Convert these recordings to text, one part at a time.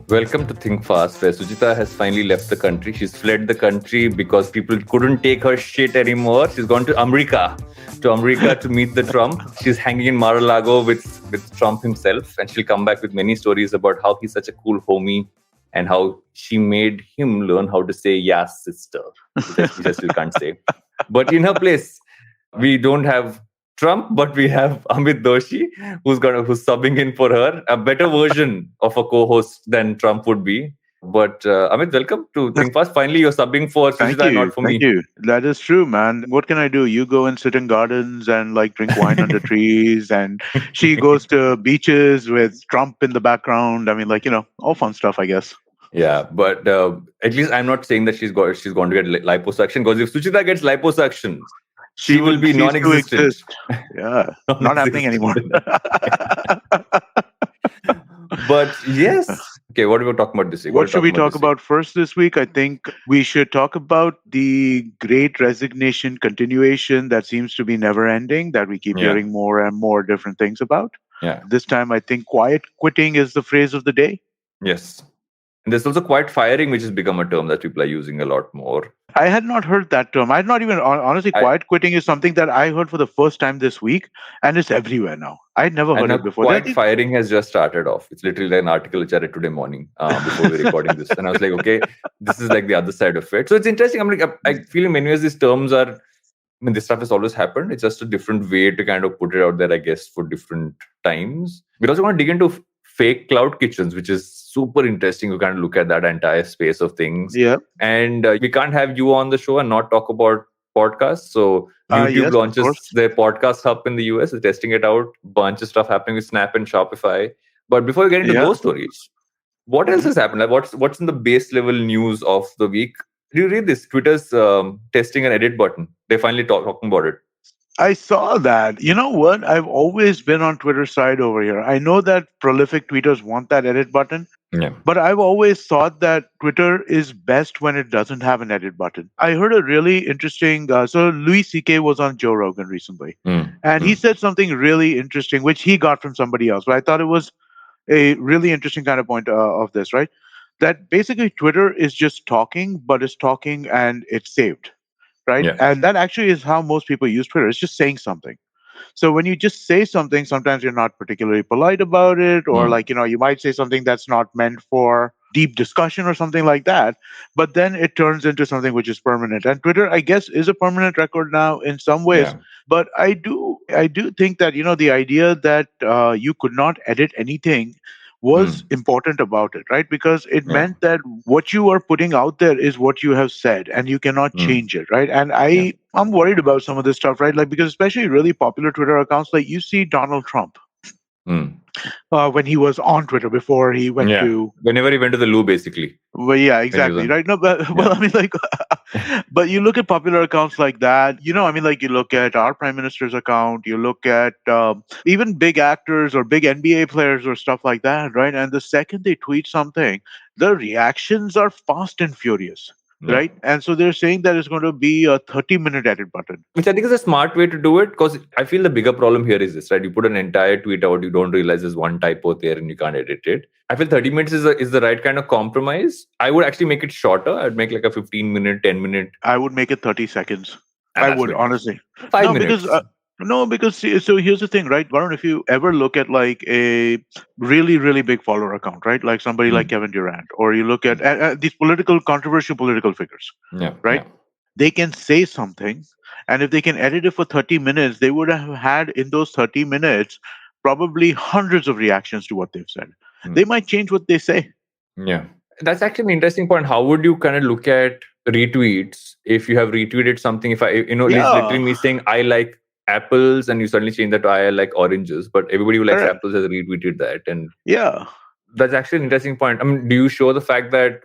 Welcome to Think Fast, where Suchita has finally left the country. She's fled the country because people couldn't take her shit anymore. She's gone to America to meet the Trump. She's hanging in Mar-a-Lago with Trump himself, and she'll come back with many stories about how he's such a cool homie and how she made him learn how to say "yes, sister," which I still can't say. But in her place, we don't have Trump, but we have Amit Doshi, who's subbing in for her, a better version of a co-host than Trump would be. But Amit, welcome to Think Fast. Finally, you're subbing for Thank Sushita, you. not for Thank me. you. That is true, man. What can I do? You go and sit in gardens and like drink wine under trees, and she goes to beaches with Trump in the background. I mean, all fun stuff, I guess. Yeah, but at least I'm not saying that she's going to get liposuction, because if Suchita gets liposuction, she will be cease to non-existent. exist. Yeah, not happening anymore. But yes. Okay, what are we talking about this week? What should we talk this week? about first this week? I think we should talk about the great resignation continuation that seems to be never ending, that we keep Yeah. hearing more and more different things about. Yeah. This time, I think quiet quitting is the phrase of the day. Yes. And there's also quiet firing, which has become a term that people are using a lot more. I had not heard that term. I had not even, honestly, quiet quitting is something that I heard for the first time this week, and it's everywhere now. I had never heard it before. Quiet firing has just started off. It's literally like an article which I read today morning before we're recording this. And I was like, okay, this is like the other side of it. So it's interesting. I'm like, I feel in many ways these terms are, I mean, this stuff has always happened. It's just a different way to kind of put it out there, I guess, for different times. We also want to dig into fake cloud kitchens, which is super interesting. You kind of look at that entire space of things. Yeah. And we can't have you on the show and not talk about podcasts. So YouTube Yes, launches their podcast hub in the US, is testing it out. Bunch of stuff happening with Snap and Shopify. But before we get into those stories, what else has happened? Like what's in the base level news of the week? Did you read this? Twitter's testing an edit button. They're finally talking about it. I saw that. You know what? I've always been on Twitter's side over here. I know that prolific tweeters want that edit button. Yeah. But I've always thought that Twitter is best when it doesn't have an edit button. I heard a really interesting. So Louis C.K. was on Joe Rogan recently, and he said something really interesting, which he got from somebody else. But I thought it was a really interesting kind of point of this, right? That basically Twitter is just talking, but it's talking and it's saved, right? Yeah. And that actually is how most people use Twitter. It's just saying something. So when you just say something, sometimes you're not particularly polite about it, or you might say something that's not meant for deep discussion or something like that. But then it turns into something which is permanent. And Twitter, I guess, is a permanent record now in some ways. Yeah. But I do think that, the idea that you could not edit anything was important about it, right? Because it meant that what you are putting out there is what you have said, and you cannot change it, right? And I'm worried about some of this stuff, right? Like, because especially really popular Twitter accounts, like you see Donald Trump when he was on Twitter before he went to, whenever he went to the loo, basically. Well, yeah, exactly, right? No, but well, I mean, like, but you look at popular accounts like that, I mean, like, you look at our prime minister's account, you look at even big actors or big NBA players or stuff like that, right? And the second they tweet something, the reactions are fast and furious. Right. And so they're saying that it's going to be a 30-minute edit button. Which I think is a smart way to do it, because I feel the bigger problem here is this, right? You put an entire tweet out, you don't realize there's one typo there and you can't edit it. I feel 30 minutes is the right kind of compromise. I would actually make it shorter. I'd make like a 15-minute, 10-minute. I would make it 30 seconds. I would, honestly. 5 minutes. Because so here's the thing, right, Varun? If you ever look at like a really, really big follower account, right, like somebody like Kevin Durant, or you look at these controversial political figures, right? They can say something, and if they can edit it for 30 minutes, they would have had in those 30 minutes probably hundreds of reactions to what they've said. They might change what they say. Yeah, that's actually an interesting point. How would you kind of look at retweets if you have retweeted something? If it's literally me saying I like apples and you suddenly change that to I like oranges, but everybody who likes apples has retweeted that. And that's actually an interesting point. I mean, do you show the fact that,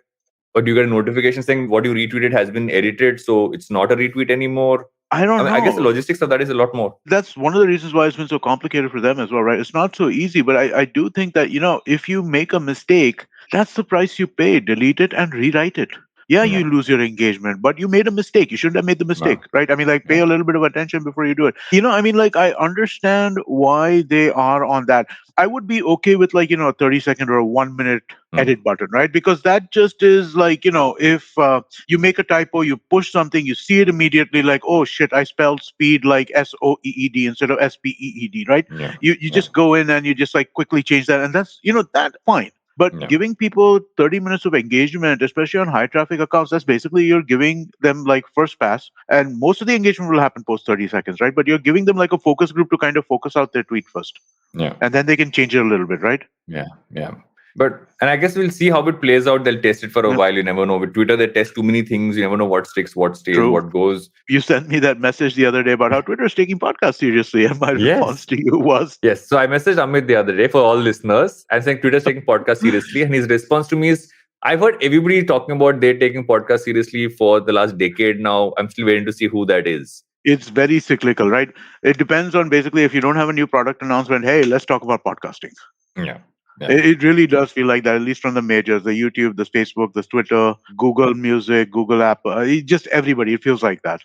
or do you get a notification saying what you retweeted has been edited, so it's not a retweet anymore? I don't know. I guess the logistics of that is a lot more. That's one of the reasons why it's been so complicated for them as well, right? It's not so easy, but I do think that, if you make a mistake, that's the price you pay. Delete it and rewrite it. yeah, you Yeah. lose your engagement, but you made a mistake. You shouldn't have made the mistake, No. right? I mean, like, pay Yeah. a little bit of attention before you do it. I mean, like, I understand why they are on that. I would be okay with, like, a 30-second or a 1 minute Mm. edit button, right? Because that just is like, if you make a typo, you push something, you see it immediately, like, oh shit, I spelled speed like SOEED instead of SPEED, right? Yeah. You Yeah. just go in and you just like quickly change that, and that's that fine. But Yeah. giving people 30 minutes of engagement, especially on high traffic accounts, that's basically you're giving them like first pass. And most of the engagement will happen post 30 seconds, right? But you're giving them like a focus group to kind of focus out their tweet first. Yeah. And then they can change it a little bit, right? Yeah. Yeah. And I guess we'll see how it plays out. They'll test it for a Yeah, while. You never know. With Twitter, they test too many things. You never know what sticks, what stays, true. what goes. You sent me that message the other day about how Twitter is taking podcasts seriously. And my response Yes. to you was, Yes. So I messaged Amit the other day for all listeners. I'm saying Twitter's taking podcast seriously. And his response to me is, I've heard everybody talking about they're taking podcast seriously for the last decade now. I'm still waiting to see who that is. it's very cyclical, right? It depends on basically if you don't have a new product announcement, hey, let's talk about podcasting. Yeah. Yeah. It really does feel like that, at least from the majors, the YouTube, the Facebook, the Twitter, Google Music, Google App, just everybody. It feels like that.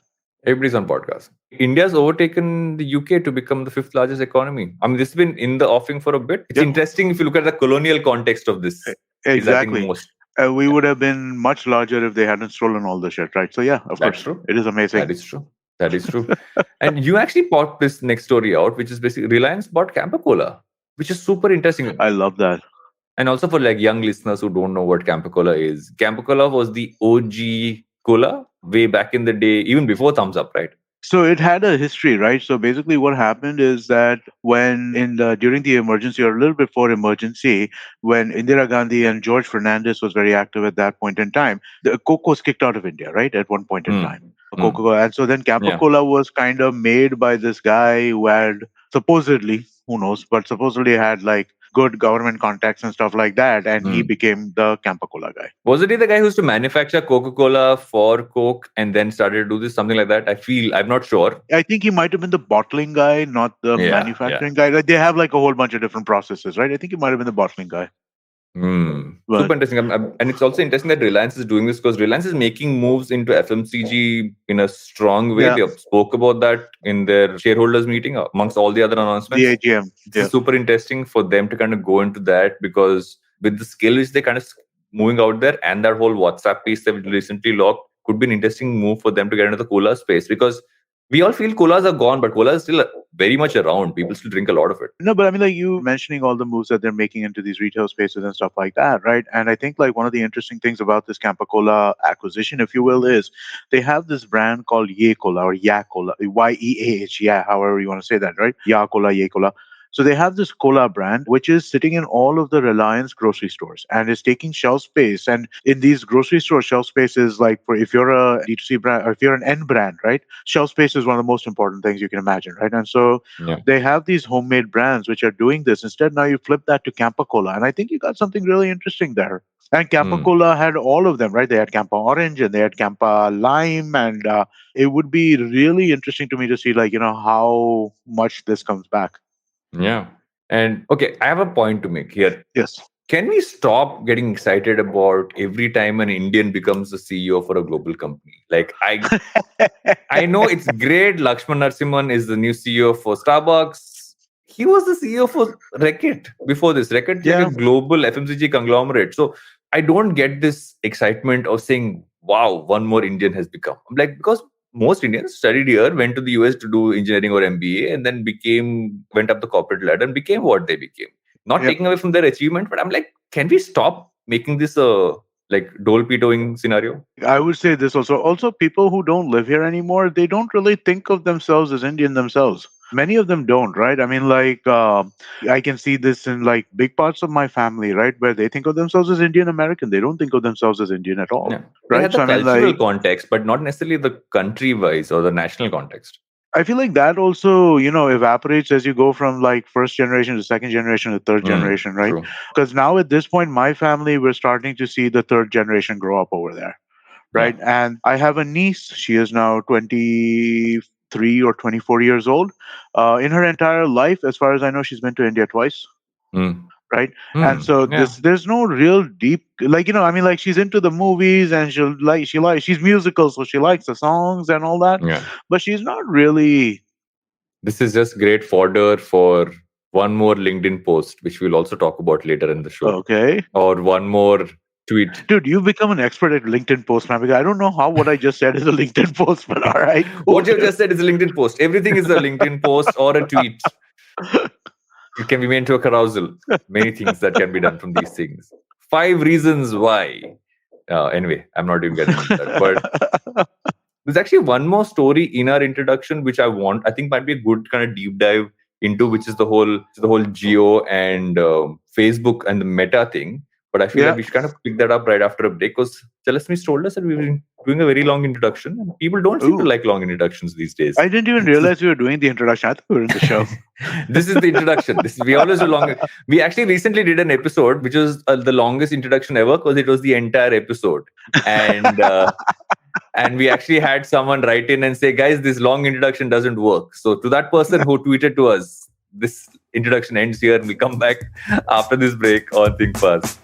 Everybody's on podcast. India's overtaken the UK to become the fifth largest economy. I mean, this has been in the offing for a bit. It's Yeah, interesting if you look at the colonial context of this. Is I think exactly. most. We Yeah, would have been much larger if they hadn't stolen all the shit, right? So, yeah, of that's course, true. it is That amazing. is true. That is true. And you actually bought this next story out, which is basically Reliance bought Campa Cola, which is super interesting. I love that. And also for like young listeners who don't know what Campa Cola is, Campa Cola was the OG cola way back in the day, even before Thumbs Up, right? So it had a history, right? So basically, what happened is that when during the emergency or a little before emergency, when Indira Gandhi and George Fernandez was very active at that point in time, the Coke was kicked out of India, right? At one point in Hmm. time, Coca-Cola, and so then Campa Yeah. Cola was kind of made by this guy who had supposedly, who knows, but supposedly had like good government contacts and stuff like that, and he Hmm. became the Campa Cola guy. Wasn't he the guy who used to manufacture Coca-Cola for Coke and then started to do this, something like that? I'm not sure. I think he might have been the bottling guy, not the Yeah, yeah. manufacturing guy. Like, they have like a whole bunch of different processes, right? I think he might have been the bottling guy. But Super interesting. And it's also interesting that Reliance is doing this because Reliance is making moves into FMCG in a strong way. yeah, They spoke about that in their shareholders meeting amongst all the other announcements. the AGM. It's Yeah. super interesting for them to kind of go into that because with the skill which they kind of moving out there and that whole WhatsApp piece that we recently locked could be an interesting move for them to get into the cola space because we all feel colas are gone, but cola is still very much around. People still drink a lot of it. No, but I mean, like, you mentioning all the moves that they're making into these retail spaces and stuff like that, right? And I think like one of the interesting things about this Campa Cola acquisition, if you will, is they have this brand called Ye Cola or Ya Cola, YEAH, yeah, however you want to say that, right? Ya Cola, Ye Cola. So they have this cola brand which is sitting in all of the Reliance grocery stores and is taking shelf space. And in these grocery store shelf spaces, like for if you're a D2C brand or if you're an N brand, right? Shelf space is one of the most important things you can imagine, right? And so Yeah. they have these homemade brands which are doing this. Instead, now you flip that to Campa Cola, and I think you got something really interesting there. And Campa Cola had all of them, right? They had Campa Orange and they had Campa Lime, and it would be really interesting to me to see, like, how much this comes back. Yeah. And okay, I have a point to make here. Yes. Can we stop getting excited about every time an Indian becomes the CEO for a global company? Like I know it's great. Lakshman Narasimhan is the new CEO for Starbucks. He was the CEO for Reckitt before this. Reckitt is like Yeah. a global FMCG conglomerate. So I don't get this excitement of saying, wow, one more Indian has become. I'm like, because most Indians studied here, went to the US to do engineering or MBA, and then went up the corporate ladder and became what they became. Not Yep. taking away from their achievement, but I'm like, can we stop making this a like dole pitoing scenario? I would say this also. Also, people who don't live here anymore, they don't really think of themselves as Indian themselves. Many of them don't, right? I mean, like, I can see this in like big parts of my family, right, where they think of themselves as Indian American. They don't think of themselves as Indian at all, Yeah. They right? had the So I mean, cultural like, context, but not necessarily the country wise or the national context. I feel like that also, evaporates as you go from like first generation to second generation to third generation, right? True. Because now at this point, my family, we're starting to see the third generation grow up over there, Yeah. right? And I have a niece. She is now 23 or 24 years old. In her entire life, as far as I know, she's been to India twice, Mm. right? And so Yeah. there's no real deep, like, I mean, like, she's into the movies, and she's musical, so she likes the songs and all that, Yeah. but she's not really. This is just great fodder for one more LinkedIn post, which we'll also talk about later in the show, Okay. or one more tweet. Dude, you've become an expert at LinkedIn post, man. Because I don't know how what I just said is a LinkedIn post, but all right, cool. What you just said is a LinkedIn post. Everything is a LinkedIn post or a tweet. It can be made into a carousel. Many things that can be done from these things. 5 reasons why. Anyway, I'm not even getting into that. But there's actually one more story in our introduction, which I think might be a good kind of deep dive into, which is the whole Geo and Facebook and the Meta thing. But I feel Yeah. that we should kind of pick that up right after a break, because Smith told us that we were doing a very long introduction, and people don't seem to Ooh, like long introductions these days. I didn't even realize we were doing the introduction. I thought we were in the show. This is the introduction. We always do long. We actually recently did an episode which was the longest introduction ever, because it was the entire episode, and and we actually had someone write in and say, guys, this long introduction doesn't work. So to that person who tweeted to us, this introduction ends here, and we come back after this break on Think Fast.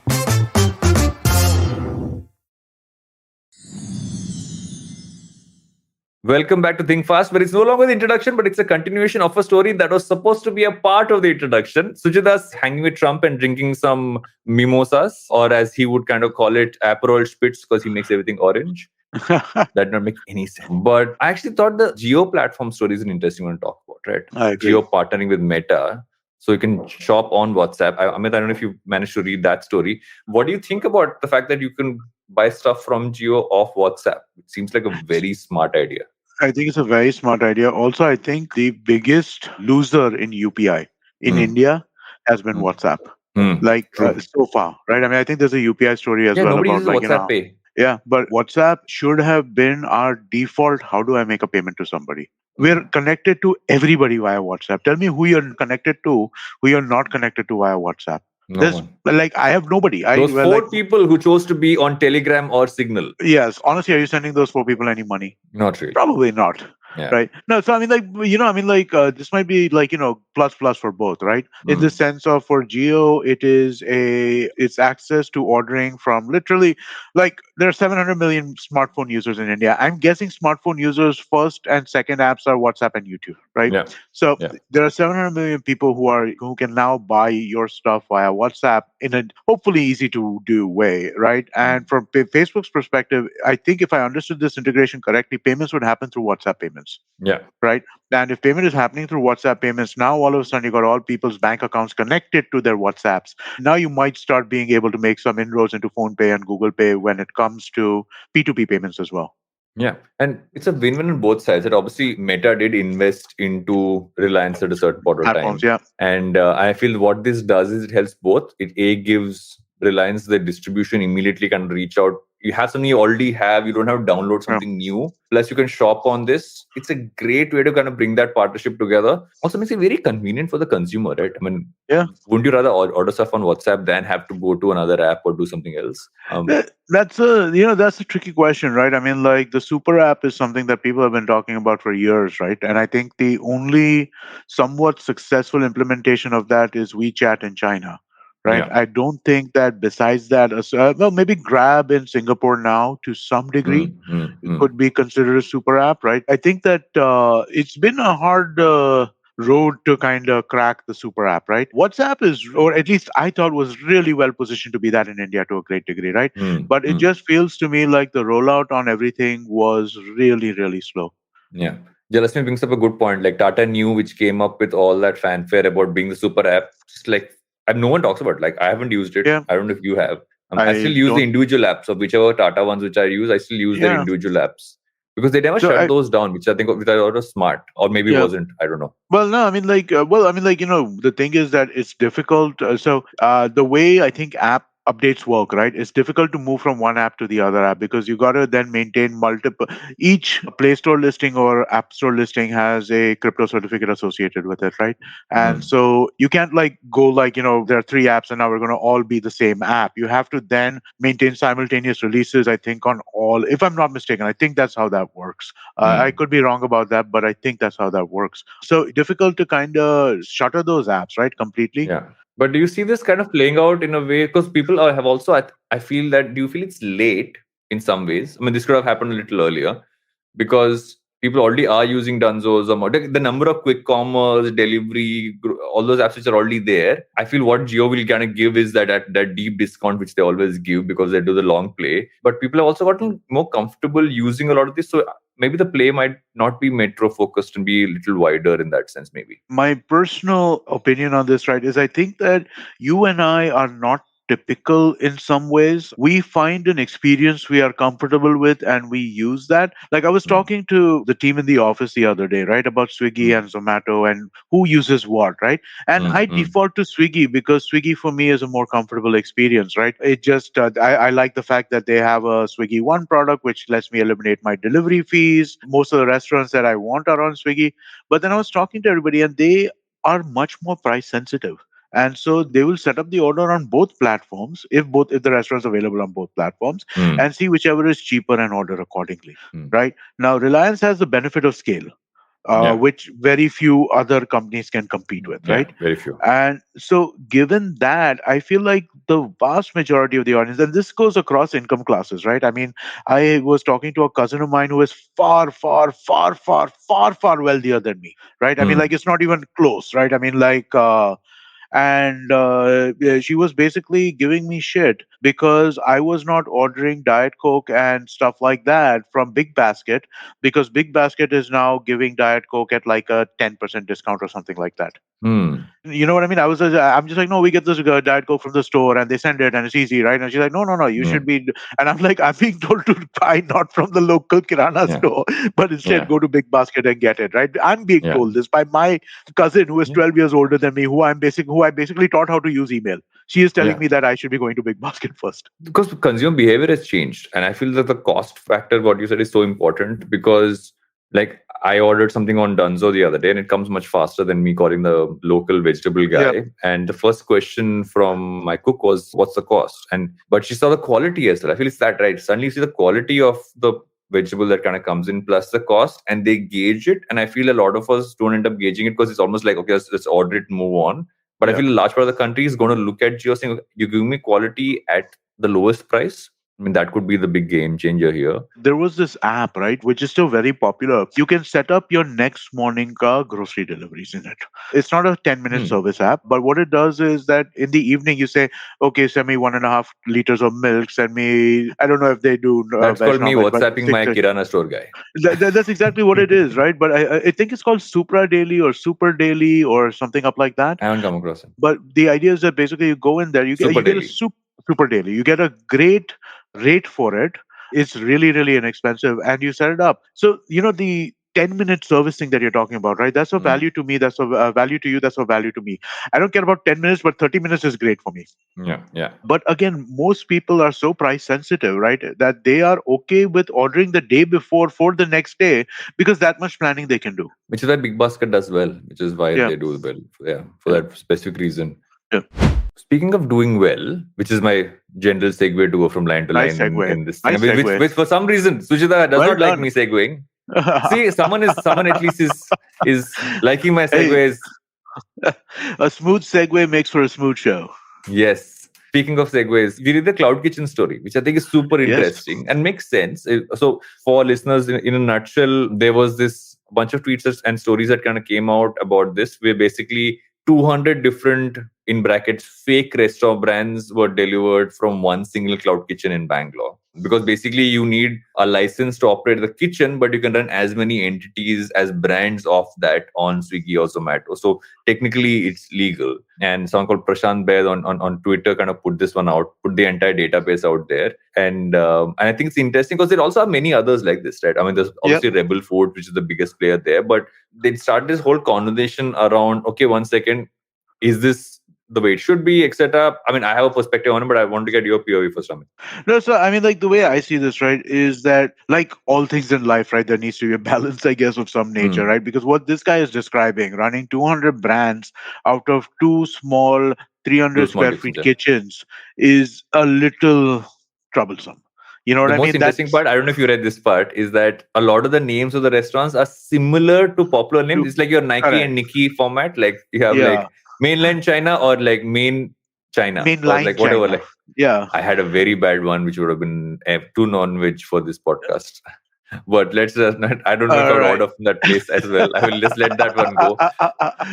Welcome back to Think Fast, where it's no longer the introduction, but it's a continuation of a story that was supposed to be a part of the introduction. Suchita's hanging with Trump and drinking some mimosas, or as he would kind of call it, Aperol Spritz, because he makes everything orange. That did not make any sense. But I actually thought the Geo platform story is an interesting one to talk about, right? I agree. Geo partnering with Meta, so you can shop on WhatsApp. Amit, I don't know if you managed to read that story. What do you think about the fact that you can buy stuff from Geo off WhatsApp? It seems like a very smart idea. I think it's a very smart idea. Also, I think the biggest loser in UPI in India has been WhatsApp. Like so far, right? I mean, I think there's a UPI story as well nobody about, uses like, WhatsApp Pay. Yeah, but WhatsApp should have been our default. How do I make a payment to somebody? We're connected to everybody via WhatsApp. Tell me who you're connected to, who you're not connected to via WhatsApp. No one. Like, I have nobody. Those four people who chose to be on Telegram or Signal. Yes, honestly, are you sending those 4 people any money? Not really. Probably not. Yeah. Right. No, so I mean, like, this might be like, plus for both, right? In the sense of, for Geo, it's access to ordering from, literally, like, there are 700 million smartphone users in India. I'm guessing smartphone users' first and second apps are WhatsApp and YouTube, right? Yeah. So there are 700 million people who can now buy your stuff via WhatsApp in a hopefully easy to do way, right? And from Facebook's perspective, I think if I understood this integration correctly, payments would happen through WhatsApp payments. Yeah. Right. And if payment is happening through WhatsApp payments, now all of a sudden you got all people's bank accounts connected to their WhatsApps. Now you might start being able to make some inroads into PhonePe and Google Pay when it comes to P2P payments as well. Yeah. And it's a win-win on both sides. That obviously Meta did invest into Reliance at a certain point of time. Yeah. And I feel what this does is it helps both. It gives Reliance the distribution, immediately can reach out. You have something you already have. You don't have to download something new. Plus, you can shop on this. It's a great way to kind of bring that partnership together. Also makes it very convenient for the consumer, right? I mean, wouldn't you rather order stuff on WhatsApp than have to go to another app or do something else? That's a tricky question, right? I mean, like, the super app is something that people have been talking about for years, right? And I think the only somewhat successful implementation of that is WeChat in China. Right. Yeah. I don't think that besides that, well, maybe Grab in Singapore now to some degree could be considered a super app, right? I think that it's been a hard road to kind of crack the super app, right? WhatsApp is, or at least I thought, was really well positioned to be that in India to a great degree, right? But it just feels to me like the rollout on everything was really, really slow. Yeah. Jalasmi brings up a good point. Like Tata Neu, which came up with all that fanfare about being the super app, just like, and no one talks about it. Like, I haven't used it. Yeah. I don't know if you have. I still use the individual apps of whichever Tata ones which I use. I still use their individual apps because they never shut those down, which I think which I thought was smart, or maybe wasn't. I don't know. Well, no, I mean, like, the thing is that it's difficult. The way I think app updates work, right? It's difficult to move from one app to the other app because you got to then maintain multiple. Each Play Store listing or App Store listing has a crypto certificate associated with it, right? And so you can't go like, there are 3 apps and now we're going to all be the same app. You have to then maintain simultaneous releases, I think, on all, if I'm not mistaken. I think that's how that works. I could be wrong about that, but I think that's how that works. So difficult to kind of shutter those apps, right? Completely. Yeah. But do you see this kind of playing out in a way? Because people have also, I feel that, do you feel it's late in some ways? I mean, this could have happened a little earlier because people already are using Dunzos or more. The number of quick commerce, delivery, all those apps which are already there. I feel what Jio will kind of give is that deep discount which they always give because they do the long play. But people have also gotten more comfortable using a lot of this. So maybe the play might not be metro focused and be a little wider in that sense, maybe. My personal opinion on this, right, is I think that you and I are not typical in some ways. We find an experience we are comfortable with and we use that. Like I was Mm, talking to the team in the office the other day, right, about Swiggy mm, and Zomato and who uses what, right? And I mm, default to Swiggy because Swiggy for me is a more comfortable experience, right? It just, I like the fact that they have a Swiggy One product, which lets me eliminate my delivery fees. Most of the restaurants that I want are on Swiggy. But then I was talking to everybody, and they are much more price sensitive. And so they will set up the order on both platforms if the restaurant's available on both platforms mm, and see whichever is cheaper and order accordingly. mm. Right now, Reliance has the benefit of scale, Yeah, which very few other companies can compete with, yeah, right? very few. And so, given that, I feel like the vast majority of the audience, and this goes across income classes, right? I mean, I was talking to a cousin of mine who is far, far, far, far, far, far wealthier than me, right? I mean, like, Mm, it's not even close, right? I mean, like, and yeah, she was basically giving me shit because I was not ordering Diet Coke and stuff like that from Big Basket because Big Basket is now giving Diet Coke at like a 10% discount or something like that. mm, You know what I mean? I'm just like, no, we get this Diet Coke from the store and they send it and it's easy, right? And she's like, no, no, no, you should mm. be. And I'm like, I'm being told to buy not from the local Kirana Yeah, store, but instead yeah, go to Big Basket and get it, right? I'm being yeah, told this by my cousin who is yeah, 12 years older than me, who I basically taught how to use email. She is telling yeah. me that I should be going to Big Basket first. Because consumer behavior has changed, and I feel that the cost factor, what you said, is so important because, like, I ordered something on Dunzo the other day, and it comes much faster than me calling the local vegetable Yeah. guy. And the first question from my cook was, "What's the cost?" And but she saw the quality as well. I feel it's that right. Suddenly, you see the quality of the vegetable that kind of comes in plus the cost, and they gauge it. And I feel a lot of us don't end up gauging it because it's almost like, okay, let's order it, move on. But I Yeah. feel a large part of the country is going to look at Geo saying, "You give me quality at the lowest price." I mean, that could be the big game changer here. There was this app, right, which is still very popular. You can set up your next morning grocery deliveries in it. It's not a 10-minute Hmm. service app, but what it does is that in the evening you say, okay, send me 1.5 liters of milk, send me, I don't know if they do That's veg, called me non-veg, but WhatsApping my Kirana store guy. that's exactly what it is, right? But I think it's called Supra Daily or Super Daily or something up like that. I haven't come across it. But the idea is that basically you go in there, Super you get a daily. super daily, you get a great rate for it. It's really really inexpensive, and you set it up. So the 10-minute service thing that you're talking about, right? That's a Hmm. value to me. That's a value to you. That's a value to me. I don't care about 10 minutes, but 30 minutes is great for me. Yeah, yeah. But again, most people are so price sensitive, right? That they are okay with ordering the day before for the next day because that much planning they can do. Which is why Big Basket does well, which is why Yeah, they do well. Yeah, for yeah, that specific reason. yeah. Speaking of doing well, which is my general segue to go from line to Nice line segue. in this thing, Nice which, segue. which for some reason Suchita does Well not like done. me segueing. See, someone at least is liking my Hey, segues. a smooth segue makes for a smooth show. Yes. Speaking of segues, we read the Cloud Kitchen story, which I think is super Yes. interesting and makes sense. So, for listeners, in a nutshell, there was this bunch of tweets and stories that kind of came out about this, where basically 200 different, in brackets, fake restaurant brands were delivered from one single cloud kitchen in Bangalore. Because basically, you need a license to operate the kitchen, but you can run as many entities as brands of that on Swiggy or Zomato. So, technically, it's legal. And someone called Prashant Baid on Twitter kind of put this one out, put the entire database out there. And I think it's interesting because there also are many others like this, right? I mean, there's Yep. obviously Rebel Food, which is the biggest player there, but they start this whole conversation around, okay, 1 second, is this the way it should be, etc. I mean, I have a perspective on it, but I want to get your POV first, Amit. No, so I mean, like the way I see this, right, is that like all things in life, right, there needs to be a balance, I guess, of some nature, Mm. right? Because what this guy is describing, running 200 brands out of two small 300 Two small square kitchens, feet yeah. kitchens is a little troublesome. You know what The I most mean? interesting That's part, I don't know if you read this part, is that a lot of the names of the restaurants are similar to popular names. too It's like your Nike correct. and Nikki format. Like you have Yeah. like Mainland China or like main China or Mainline like whatever. China. Like Yeah. I had a very bad one, which would have been too non-veg for this podcast. But let's just not. I don't know if I All would right. order from that place as well. I will just let that one go.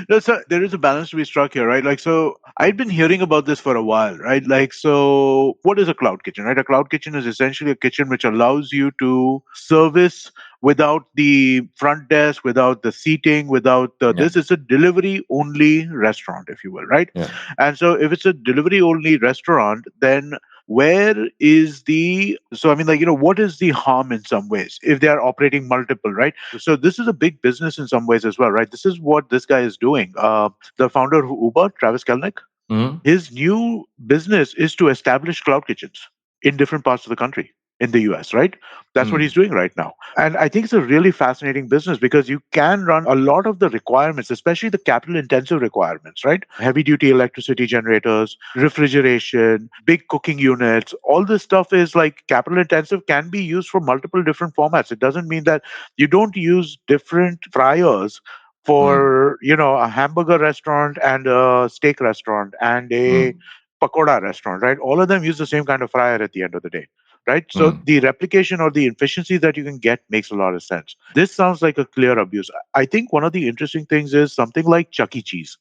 No, so there is a balance to be struck here, right? Like, so I'd been hearing about this for a while, right? Like, so what is a cloud kitchen, right? A cloud kitchen is essentially a kitchen which allows you to service without the front desk, without the seating, without the Yeah, this. It's a delivery only restaurant, if you will, right? yeah, And so if it's a delivery only restaurant, then where is the so I mean, like, what is the harm in some ways if they are operating multiple, right? So this is a big business in some ways as well, right? This is what this guy is doing. The founder of Uber, Travis Kalanick, mm-hmm. his new business is to establish cloud kitchens in different parts of the country in the US, right? That's what he's Mm. doing right now. And I think it's a really fascinating business because you can run a lot of the requirements, especially the capital intensive requirements, right? Heavy duty electricity generators, refrigeration, big cooking units, all this stuff is like capital intensive, can be used for multiple different formats. It doesn't mean that you don't use different fryers Mm. for a hamburger restaurant and a steak restaurant and a Mm. pakoda restaurant, right? All of them use the same kind of fryer at the end of the day, right? So Mm. the replication or the efficiency that you can get makes a lot of sense. This sounds like a clear abuse. I think one of the interesting things is something like Chuck E. Cheese,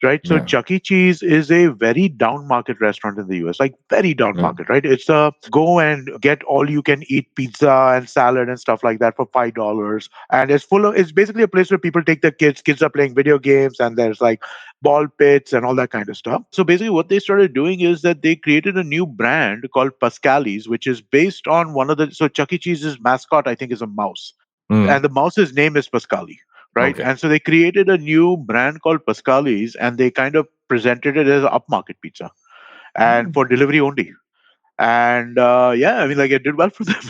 right? So Yeah, Chuck E. Cheese is a very down market restaurant in the US, like very down yeah, market, right? It's a go and get all you can eat pizza and salad and stuff like that for $5. And it's basically a place where people take their kids are playing video games, and there's like ball pits and all that kind of stuff. So basically what they started doing is that they created a new brand called Pascali's, which is based on one of the so Chuck E. Cheese's mascot, I think, is a mouse, mm. and the mouse's name is Pascali, right? Okay. And so they created a new brand called Pascali's, and they kind of presented it as upmarket pizza and Mm. for delivery only. And yeah, I mean, like, it did well for them.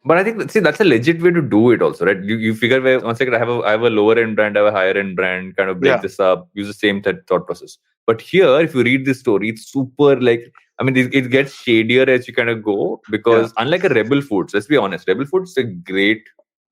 But I think, see, that's a legit way to do it also, right? You figure, where one second, I have a lower end brand, I have a higher end brand, kind of break Yeah, this up, use the same thought process. But here, if you read this story, it's super like, I mean, it gets shadier as you kind of go, yeah, because unlike a Rebel Foods, let's be honest, Rebel Foods is a great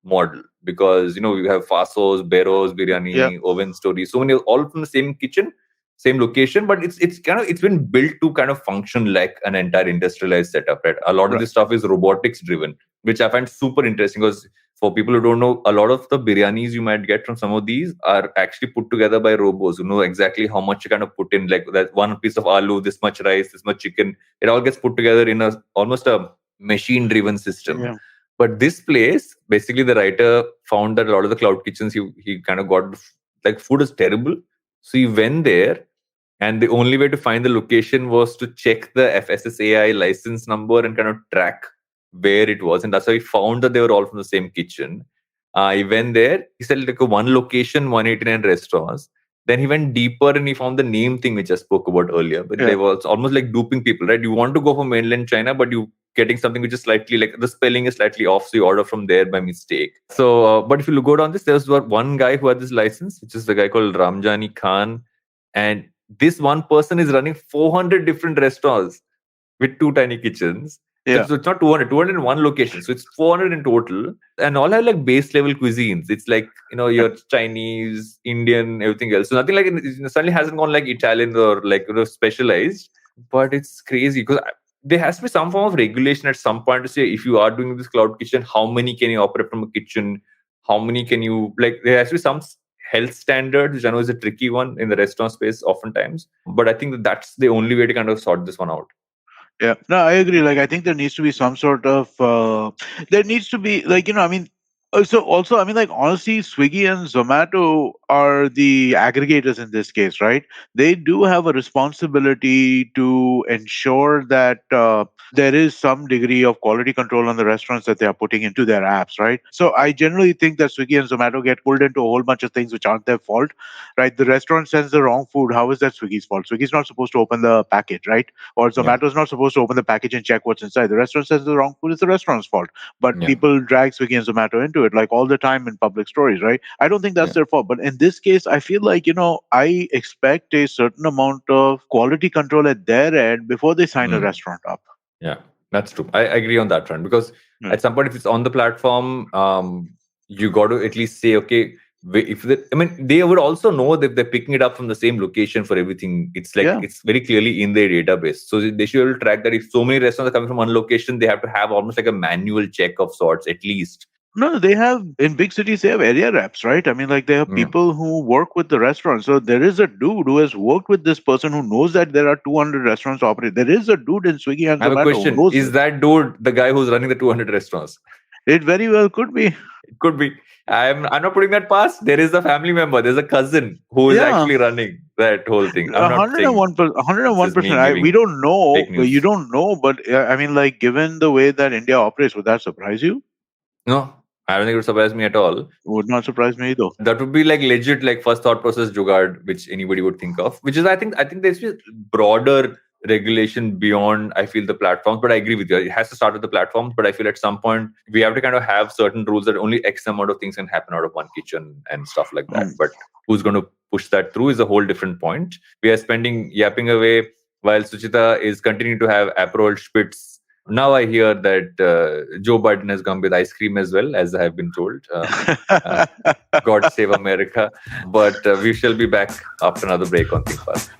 model because, you have Fasos, Beros, yeah, Biryani, Oven Story, so many, all from the same kitchen, same location, but it's been built to kind of function like an entire industrialized setup, right? A lot of right, this stuff is robotics driven, which I find super interesting because for people who don't know, a lot of the biryanis you might get from some of these are actually put together by robots who know exactly how much you kind of put in, like that one piece of aloo, this much rice, this much chicken. It all gets put together in a almost a machine driven system. yeah, But this place, basically, the writer found that a lot of the cloud kitchens he kind of got like food is terrible. So he went there, and the only way to find the location was to check the FSSAI license number and kind of track where it was. And that's how he found that they were all from the same kitchen. He went there. He said like a one location, 189 restaurants. Then he went deeper and he found the name thing which I spoke about earlier. But yeah, they were almost like duping people, right? You want to go for mainland China, but you getting something which is slightly like the spelling is slightly off, so you order from there by mistake. So, but if you go down this, there was one guy who had this license, which is the guy called Ramjani Khan, and this one person is running 400 different restaurants with two tiny kitchens. So yeah, it's not 200 in one location. So it's 400 in total. And all have like base level cuisines. It's like, your Chinese, Indian, everything else. So nothing like, it suddenly hasn't gone like Italian or like, specialized. But it's crazy because there has to be some form of regulation at some point to say if you are doing this cloud kitchen, how many can you operate from a kitchen? How many can you, like, there has to be some health standards, which I know is a tricky one in the restaurant space oftentimes. But I think that's the only way to kind of sort this one out. yeah. No, I agree. Like, I think there needs to be some sort of there needs to be, like, I mean, so also, I mean, like, honestly, Swiggy and Zomato are the aggregators in this case, right? They do have a responsibility to ensure that there is some degree of quality control on the restaurants that they are putting into their apps, right? So I generally think that Swiggy and Zomato get pulled into a whole bunch of things which aren't their fault, right? The restaurant sends the wrong food. How is that Swiggy's fault? Swiggy's not supposed to open the package, right? Or Yeah. Zomato's not supposed to open the package and check what's inside. The restaurant says the wrong food, it's the restaurant's fault. But Yeah. people drag Swiggy and Zomato into it, like, all the time in public stories, right? I don't think that's Yeah. their fault. But in this case, I feel like, I expect a certain amount of quality control at their end before they sign a Mm. restaurant up. Yeah. That's true. I agree on that front because Yeah. at some point, if it's on the platform, you got to at least say, okay, If they, I mean, they would also know that they're picking it up from the same location for everything. It's like Yeah. it's very clearly in their database, so they should be able to track that. If so many restaurants are coming from one location, they have to have almost like a manual check of sorts at least. No, they have in big cities, they have area reps, right? I mean, like they have Yeah. people who work with the restaurant. So there is a dude who has worked with this person who knows that there are 200 restaurants operating. There is a dude in Swiggy and I have a Zomato who question: knows is this. that dude the guy who's running the 200 restaurants? It very well could be. It could be. I'm not putting that past. There is a family member. There's a cousin who is Yeah, actually running that whole thing. I'm a not hundred and saying one percent, this is me 101%. We giving don't know, fake but you news. don't know. But I mean, like, given the way that India operates, would that surprise you? No, I don't think it would surprise me at all. Would not surprise me either. That would be like legit, like first thought process jugaad, which anybody would think of. Which is, I think there's just broader regulation beyond. I feel the platforms, but I agree with you. It has to start with the platforms, but I feel at some point we have to kind of have certain rules that only X amount of things can happen out of one kitchen and stuff like that. Mm. But who's going to push that through is a whole different point. We are spending yapping away while Suchita is continuing to have Aperol Spitz. Now I hear that Joe Biden has gone with ice cream as well, as I have been told. Uh, God save America. But we shall be back after another break on Think Fast.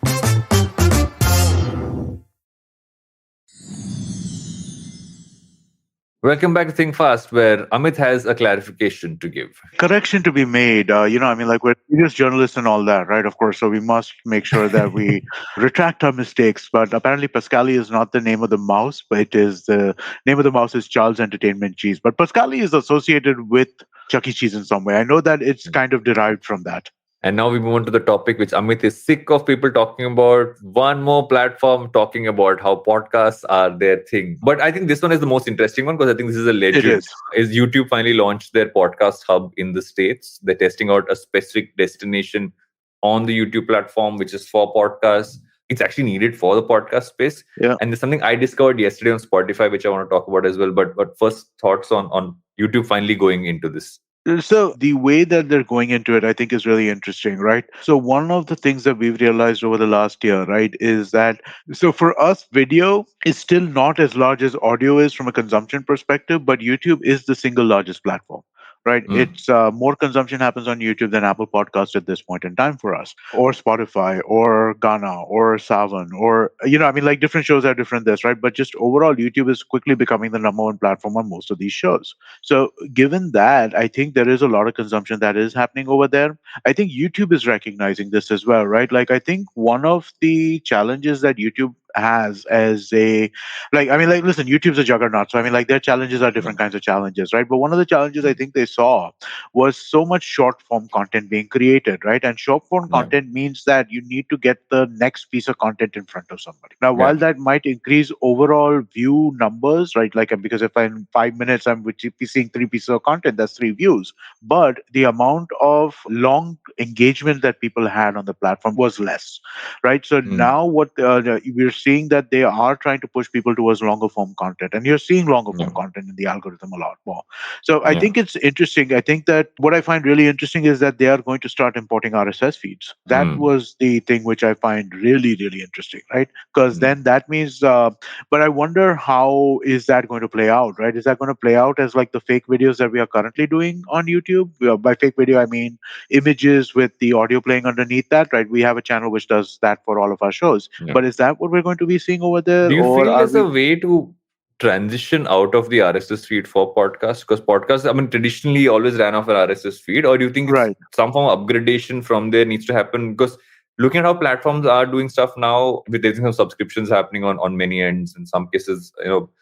Welcome back to Think Fast, where Amit has a clarification to give. Correction to be made. I mean, like we're serious journalists and all that, right? Of course. So we must make sure that we retract our mistakes. But apparently, Pascali is not the name of the mouse, but it is the name of the mouse is Charles Entertainment Cheese. But Pascali is associated with Chuck E. Cheese in some way. I know that it's kind of derived from that. And now we move on to the topic which Amit is sick of people talking about. One more platform talking about how podcasts are their thing. But I think this one is the most interesting one because I think this is a legend. It is. YouTube finally launched their podcast hub in the States. They're testing out a specific destination on the YouTube platform, which is for podcasts. It's actually needed for the podcast space. Yeah. And there's something I discovered yesterday on Spotify, which I want to talk about as well. But first thoughts on YouTube finally going into this. So the way that they're going into it, I think, is really interesting, right? So one of the things that we've realized over the last year, right, is that so for us, video is still not as large as audio is from a consumption perspective, but YouTube is the single largest platform. Right, it's more consumption happens on YouTube than Apple Podcasts at this point in time for us, or Spotify, or Ghana, or Savan, or I mean, like different shows are different. This right, but just overall, YouTube is quickly becoming the number one platform on most of these shows. So, given that, I think there is a lot of consumption that is happening over there. I think YouTube is recognizing this as well, right? Like, I think one of the challenges that YouTube has as a I mean, like, listen, YouTube's a juggernaut, so I mean, like, their challenges are different kinds of challenges, right? But one of the challenges I think they saw was so much short form content being created, right? And short form content means that you need to get the next piece of content in front of somebody. Now, while that might increase overall view numbers, right? Like, because if in 5 minutes I'm seeing three pieces of content, that's three views. But the amount of long engagement that people had on the platform was less, right? So now what we're seeing that they are trying to push people towards longer form content, and you're seeing longer form content in the algorithm a lot more. So I think it's interesting. I think that what I find really interesting is that they are going to start importing RSS feeds. That was the thing which I find really, really interesting, right? Because then that means, but I wonder how is that going to play out, right? Is that going to play out as like the fake videos that we are currently doing on YouTube? By fake video, I mean images with the audio playing underneath that, right? We have a channel which does that for all of our shows. But is that what we're going to be seeing over there? Do you or feel are there's we a way to transition out of the RSS feed for podcasts? Because podcasts, I mean, traditionally always ran off an RSS feed, or do you think it's some form of upgradation from there needs to happen? Because looking at how platforms are doing stuff now, with everything some subscriptions happening on many ends, in some cases,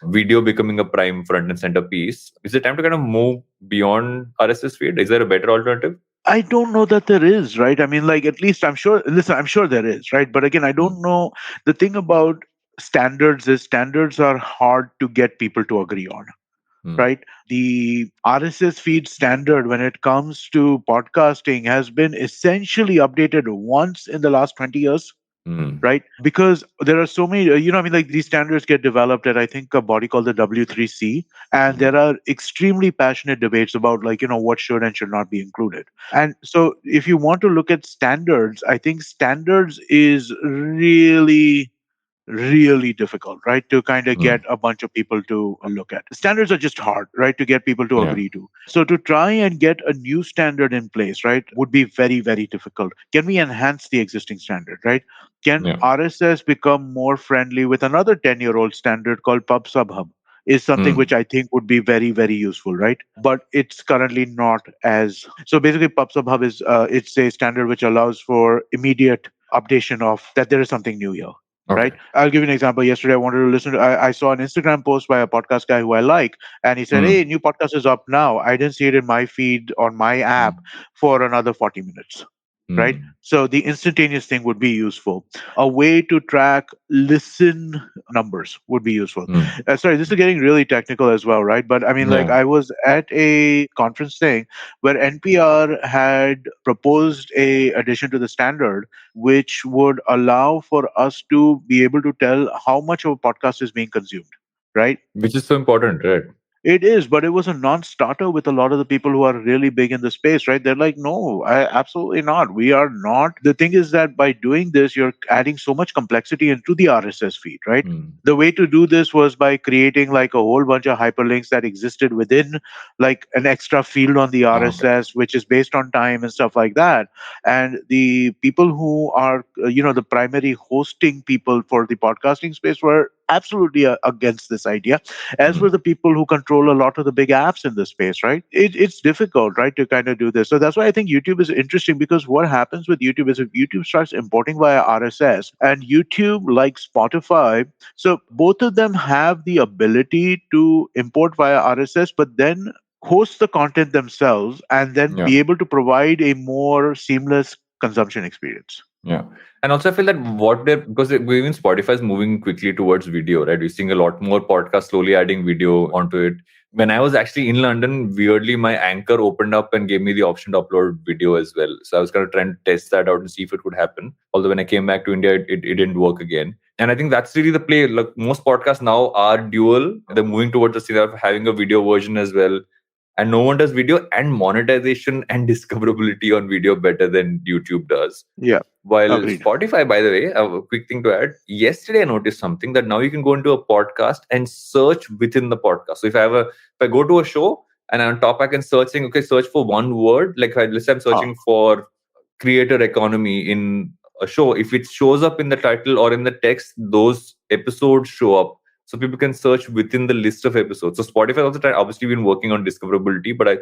video becoming a prime front and center piece, is it time to kind of move beyond RSS feed? Is there a better alternative? I don't know that there is, right? I mean, like, at least I'm sure, listen, I'm sure there is, right? But again, I don't know. The thing about standards is standards are hard to get people to agree on, right? The RSS feed standard when it comes to podcasting has been essentially updated once in the last 20 years. Right? Because there are so many, I mean, like these standards get developed at, I think, a body called the W3C. And there are extremely passionate debates about, like, what should and should not be included. And so if you want to look at standards, I think standards is really really difficult, right? To kind of get a bunch of people to look at. Standards are just hard, right? To get people to Yeah. agree to. So to try and get a new standard in place, right, would be very, very difficult. Can we enhance the existing standard, right? Can Yeah. RSS become more friendly with another 10-year-old standard called Pub Sub Hub? Is something which I think would be very, very useful, right? But it's currently not as. So basically, Pub Sub Hub is it's a standard which allows for immediate updation of that there is something new here, Okay. right? I'll give you an example. Yesterday, I wanted to listen to, I saw an Instagram post by a podcast guy who I like, and he said, "Hey, new podcast is up now." I didn't see it in my feed on my app for another 40 minutes, right? So the instantaneous thing would be useful. A way to track listen numbers would be useful. Sorry, this is getting really technical as well, right? But I mean, like, Yeah. I was at a conference thing where NPR had proposed a addition to the standard which would allow for us to be able to tell how much of a podcast is being consumed, right? Which is so important, right? It is, but it was a non-starter with a lot of the people who are really big in the space, right? They're like, no, absolutely not. We are not. The thing is that by doing this, you're adding so much complexity into the RSS feed, right? The way to do this was by creating like a whole bunch of hyperlinks that existed within like an extra field on the Okay. RSS, which is based on time and stuff like that. And the people who are, the primary hosting people for the podcasting space were absolutely against this idea, as were the people who control a lot of the big apps in the space, right? It's difficult, right, to kind of do this. So that's why I think YouTube is interesting, because what happens with YouTube is if YouTube starts importing via RSS and YouTube, like Spotify, so both of them have the ability to import via RSS, but then host the content themselves and then Yeah. be able to provide a more seamless consumption experience. Yeah. And also, I feel that because even Spotify is moving quickly towards video, right? We're seeing a lot more podcasts slowly adding video onto it. When I was actually in London, weirdly, my Anchor opened up and gave me the option to upload video as well. So I was kind of trying to test that out and see if it could happen. Although when I came back to India, it didn't work again. And I think that's really the play. Like, most podcasts now are dual. They're moving towards the scene of having a video version as well. And no one does video and monetization and discoverability on video better than YouTube does. Yeah. While Agreed. Spotify, by the way, a quick thing to add, yesterday I noticed something that now you can go into a podcast and search within the podcast. So if I go to a show and on top I can search for one word, like let's say I'm Oh, searching for creator economy in a show. If it shows up in the title or in the text, those episodes show up. So people can search within the list of episodes. So Spotify also obviously been working on discoverability, but I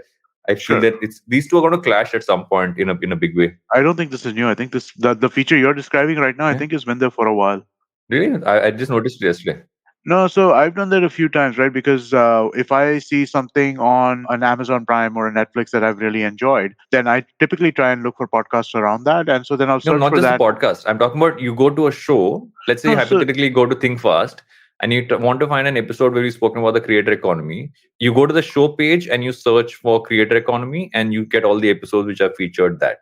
feel sure. that these two are going to clash at some point in a big way. I don't think this is new. I think the feature you're describing right now, I Yeah. think, has been there for a while. Really? I just noticed it yesterday. No, so I've done that a few times, right? Because if I see something on an Amazon Prime or a Netflix that I've really enjoyed, then I typically try and look for podcasts around that, and so then I'll No, search not for just the that. podcast. I'm talking about you go to a show. Let's say you No, so hypothetically go to Think Fast and you want to find an episode where you've spoken about the creator economy. You go to the show page and you search for creator economy and you get all the episodes which have featured that.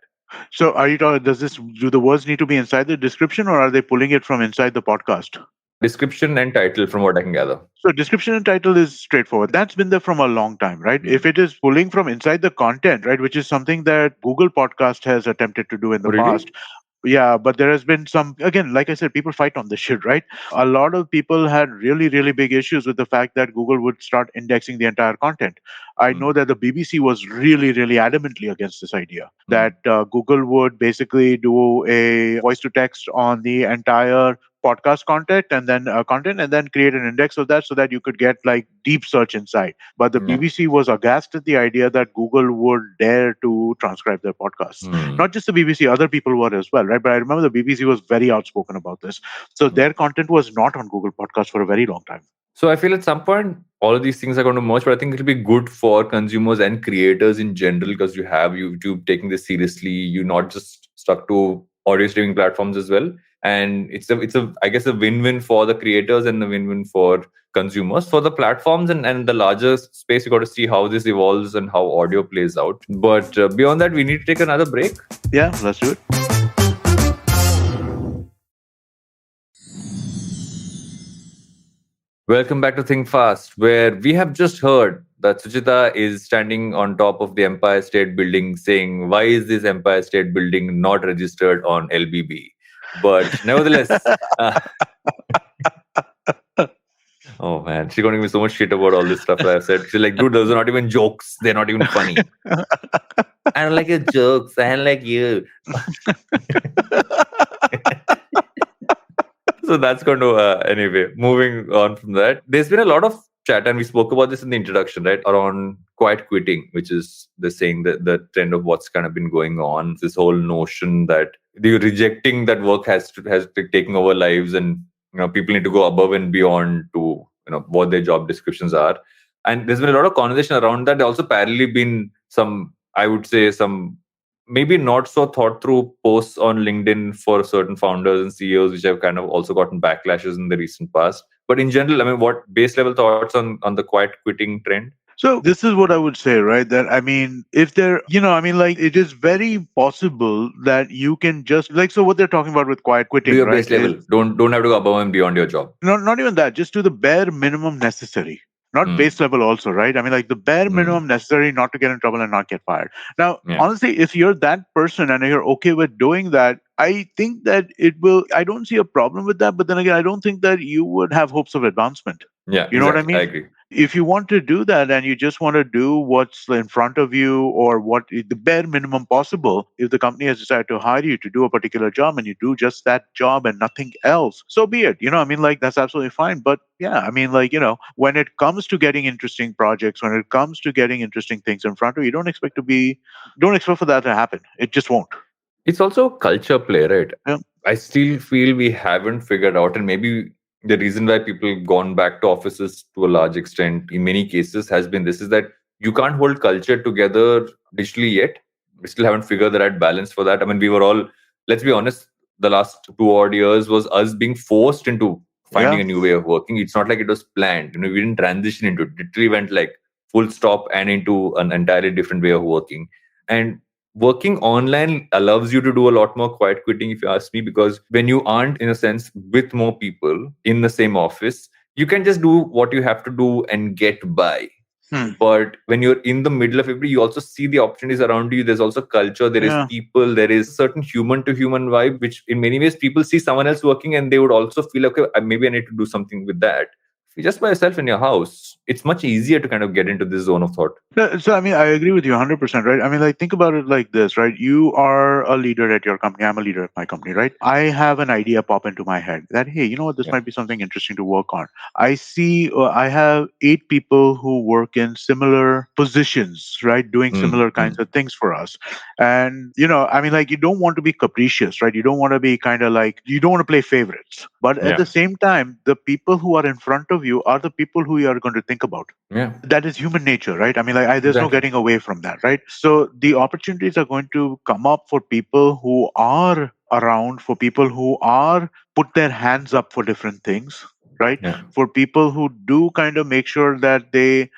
so are you talking? Do the words need to be inside the description, or are they pulling it from inside the podcast? Description and title, from what I can gather. So description and title is straightforward. That's been there from a long time, right? If it is pulling from inside the content, right, which is something that Google Podcast has attempted to do in the Oh, really? past. Yeah, but there has been some, again, like I said, people fight on this shit, right? A lot of people had really, really big issues with the fact that Google would start indexing the entire content. I know that the BBC was really, really adamantly against this idea that Google would basically do a voice to text on the entire podcast content and then create an index of that so that you could get like deep search inside. But the Yeah. BBC was aghast at the idea that Google would dare to transcribe their podcasts. Not just the BBC, other people were as well, right? But I remember the BBC was very outspoken about this. So their content was not on Google Podcasts for a very long time. So I feel at some point all of these things are going to merge, but I think it'll be good for consumers and creators in general because you have YouTube taking this seriously. You're not just stuck to audio streaming platforms as well. And it's a I guess a win-win for the creators and a win-win for consumers. For the platforms and the larger space, you got to see how this evolves and how audio plays out. But beyond that, we need to take another break. Yeah, let's do it. Welcome back to Think Fast, where we have just heard that Suchita is standing on top of the Empire State Building saying, why is this Empire State Building not registered on LBB? But nevertheless, man. She's going to give me so much shit about all this stuff that I've said. She's like, dude, those are not even jokes. They're not even funny. I don't like your jokes. I don't like you. So that's going to, anyway, moving on from that. There's been a lot of chat, and we spoke about this in the introduction, right? Around quiet quitting, which is the saying that the trend of what's kind of been going on. This whole notion that the rejecting that work has taken over lives, and people need to go above and beyond to what their job descriptions are. And there's been a lot of conversation around that. There also parallelly been some, I would say, some maybe not so thought through posts on LinkedIn for certain founders and CEOs, which have kind of also gotten backlashes in the recent past. But in general, I mean, what base level thoughts on the quiet quitting trend? So this is what I would say, right? That I mean, if there, like it is very possible that you can just like so what they're talking about with quiet Do quitting, your right? base level. Don't have to go above and beyond your job. Not even that, just do the bare minimum necessary. Not base level also, right? I mean, like the bare minimum necessary not to get in trouble and not get fired. Now, honestly, if you're that person and you're okay with doing that, I think that I don't see a problem with that. But then again, I don't think that you would have hopes of advancement. Yeah, you know what I mean? I agree. If you want to do that and you just want to do what's in front of you or what the bare minimum possible, if the company has decided to hire you to do a particular job and you do just that job and nothing else, so be it. I mean, like that's absolutely fine. But yeah, I mean, like, when it comes to getting interesting projects, when it comes to getting interesting things in front of you, don't expect for that to happen. It just won't. It's also a culture play, right? Yeah. I still feel we haven't figured out, and maybe the reason why people gone back to offices to a large extent in many cases has been this, is that you can't hold culture together digitally yet. We still haven't figured the right balance for that. I mean, we were all, let's be honest, the last 2 odd years was us being forced into finding a new way of working. It's not like it was planned. We didn't transition into it. It literally went like full stop and into an entirely different way of working. And working online allows you to do a lot more quiet quitting, if you ask me, because when you aren't, in a sense, with more people in the same office, you can just do what you have to do and get by. But when you're in the middle of everybody, you also see the opportunities around you. There's also culture, there is people, there is certain human to human vibe, which in many ways people see someone else working and they would also feel, okay, maybe I need to do something with that. If you're just by yourself in your house, it's much easier to kind of get into this zone of thought. So, I mean, I agree with you 100%, right? I mean, like, think about it like this, right? You are a leader at your company. I'm a leader at my company, right? I have an idea pop into my head that, hey, you know what? This might be something interesting to work on. I see, I have 8 people who work in similar positions, right? Doing similar kinds of things for us. And, I mean, like, you don't want to be capricious, right? You don't want to be kind of like, you don't want to play favorites. But at the same time, the people who are in front of you are the people who you are going to think about. Yeah. That is human nature, right? I mean, like, there's no getting away from that, right? So the opportunities are going to come up for people who are around, for people who are put their hands up for different things, right? For people who do kind of make sure that they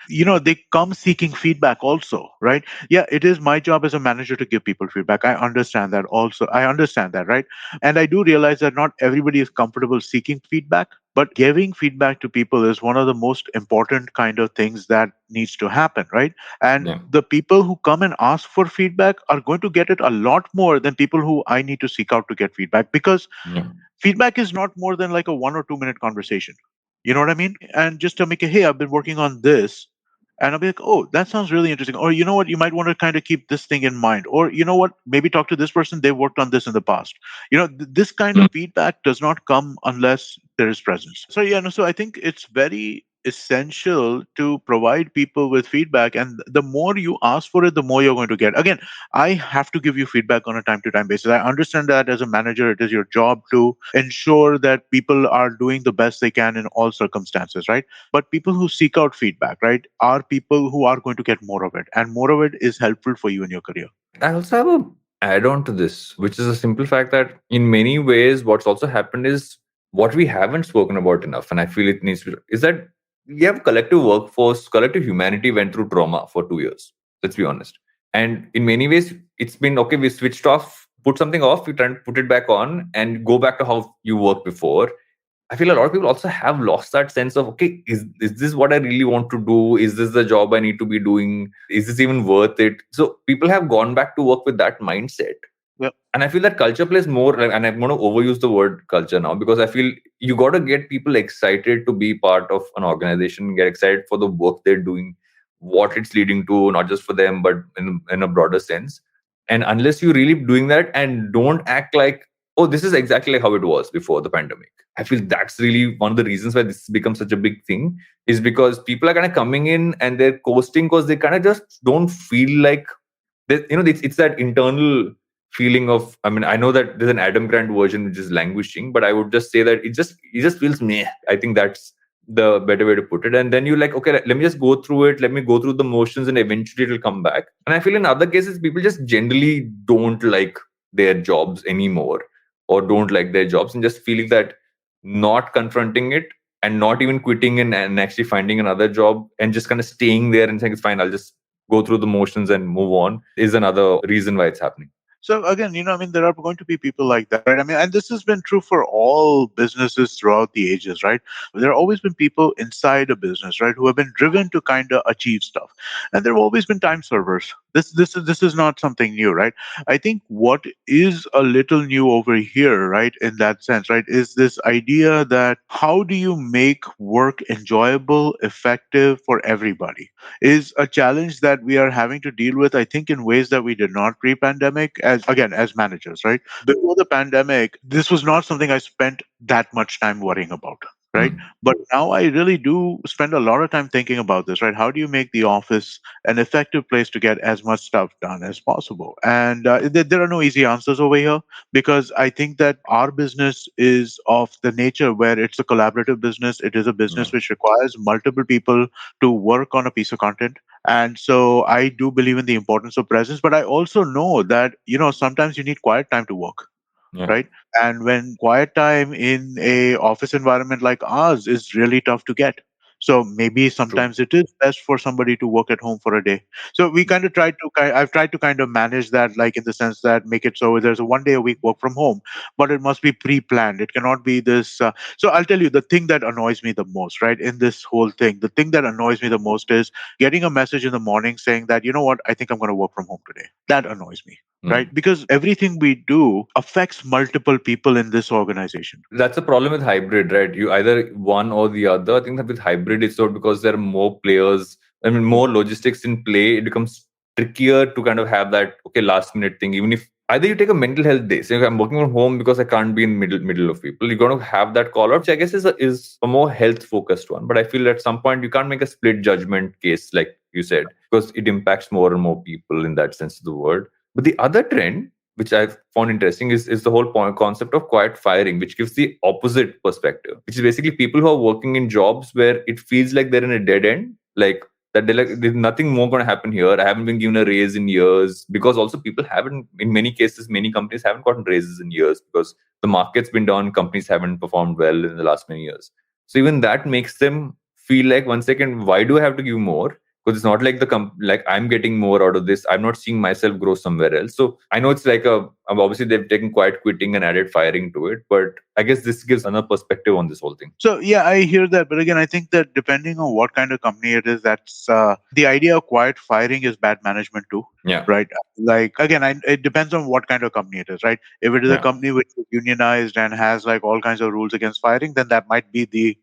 come seeking feedback also, right? Yeah, it is my job as a manager to give people feedback. I understand that also. I understand that, right? And I do realize that not everybody is comfortable seeking feedback, but giving feedback to people is one of the most important kind of things that needs to happen, right? And the people who come and ask for feedback are going to get it a lot more than people who I need to seek out to get feedback, because feedback is not more than like a 1 or 2 minute conversation. You know what I mean? And just to make it, hey, I've been working on this. And I'll be like, oh, that sounds really interesting. Or you know what, you might want to kind of keep this thing in mind. Or you know what, maybe talk to this person. They worked on this in the past. This kind of feedback does not come unless there is presence. So yeah, no, so I think it's very essential to provide people with feedback. And the more you ask for it, the more you're going to get. Again, I have to give you feedback on a time to time basis. I understand that as a manager, it is your job to ensure that people are doing the best they can in all circumstances, right? But people who seek out feedback, right, are people who are going to get more of it. And more of it is helpful for you in your career. I also have a add-on to this, which is a simple fact that in many ways, what's also happened is what we haven't spoken about enough, and I feel it needs to, is that we have collective workforce, collective humanity went through trauma for 2 years. Let's be honest. And in many ways, it's been okay, we switched off, put something off, we try and put it back on and go back to how you worked before. I feel a lot of people also have lost that sense of, okay, is this what I really want to do? Is this the job I need to be doing? Is this even worth it? So people have gone back to work with that mindset. Well, And I feel that culture plays more, and I'm going to overuse the word culture now because I feel you got to get people excited to be part of an organization, get excited for the work they're doing, what it's leading to, not just for them, but in a broader sense. And unless you're really doing that and don't act like, oh, this is exactly like how it was before the pandemic, I feel that's really one of the reasons why this becomes such a big thing, is because people are kind of coming in and they're coasting because they kind of just don't feel like, it's that internal feeling of, I mean, I know that there's an Adam Grant version which is languishing, but I would just say that it just feels meh. I think that's the better way to put it. And then you're like, okay, let me just go through it, let me go through the motions, and eventually it'll come back. And I feel in other cases people just generally don't like their jobs anymore, or don't like their jobs, and just feeling that not confronting it and not even quitting and actually finding another job and just kind of staying there and saying it's fine, I'll just go through the motions and move on, is another reason why it's happening. so again, I mean, there are going to be people like that, right? I mean, and this has been true for all businesses throughout the ages, right? There have always been people inside a business, right, who have been driven to kind of achieve stuff, and there have always been time servers. This is not something new, right? I think what is a little new over here, right, in that sense, right, is this idea that how do you make work enjoyable, effective for everybody? Is a challenge that we are having to deal with, I think, in ways that we did not pre-pandemic, as again, as managers, right? Before the pandemic, this was not something I spent that much time worrying about. Right. Mm. But now I really do spend a lot of time thinking about this, right? How do you make the office an effective place to get as much stuff done as possible? And there are no easy answers over here, because I think that our business is of the nature where it's a collaborative business. It is a business Mm. which requires multiple people to work on a piece of content. And so I do believe in the importance of presence, but I also know that, sometimes you need quiet time to work, Yeah, right? And when quiet time in a office environment like ours is really tough to get. So maybe true. sometimes it is best for somebody to work at home for a day. So we kind of I've tried to kind of manage that, like in the sense that make it so there's a 1 day a week work from home, but it must be pre-planned. It cannot be this. So I'll tell you the thing that annoys me the most, right, in this whole thing. The thing that annoys me the most is getting a message in the morning saying that, what, I think I'm going to work from home today. That annoys me, right? Mm. Because everything we do affects multiple people in this organization. That's the problem with hybrid, right? You either one or the other. I think that with hybrid, it's so because there are more players, I mean, more logistics in play, it becomes trickier to kind of have that, okay, last minute thing. Even if either you take a mental health day, say, okay, I'm working from home because I can't be in middle of people. You're going to have that call out, which I guess is a more health focused one. But I feel at some point you can't make a split judgment case, like you said, because it impacts more and more people in that sense of the word. But the other trend, which I found interesting, is the whole concept of quiet firing, which gives the opposite perspective, which is basically people who are working in jobs where it feels like they're in a dead end, like that they're like, there's nothing more going to happen here. I haven't been given a raise in years, because also people haven't, in many cases, many companies haven't gotten raises in years because the market's been down, companies haven't performed well in the last many years. So even that makes them feel like, one second, why do I have to give more? Because it's not like like I'm getting more out of this. I'm not seeing myself grow somewhere else. So I know it's like obviously they've taken quiet quitting and added firing to it, but I guess this gives another perspective on this whole thing. So yeah, I hear that, but again, I think that depending on what kind of company it is, that's the idea of quiet firing is bad management too, Yeah, right? Like again, it depends on what kind of company it is, right? If it is a yeah, company which is unionized and has like all kinds of rules against firing, then that might be the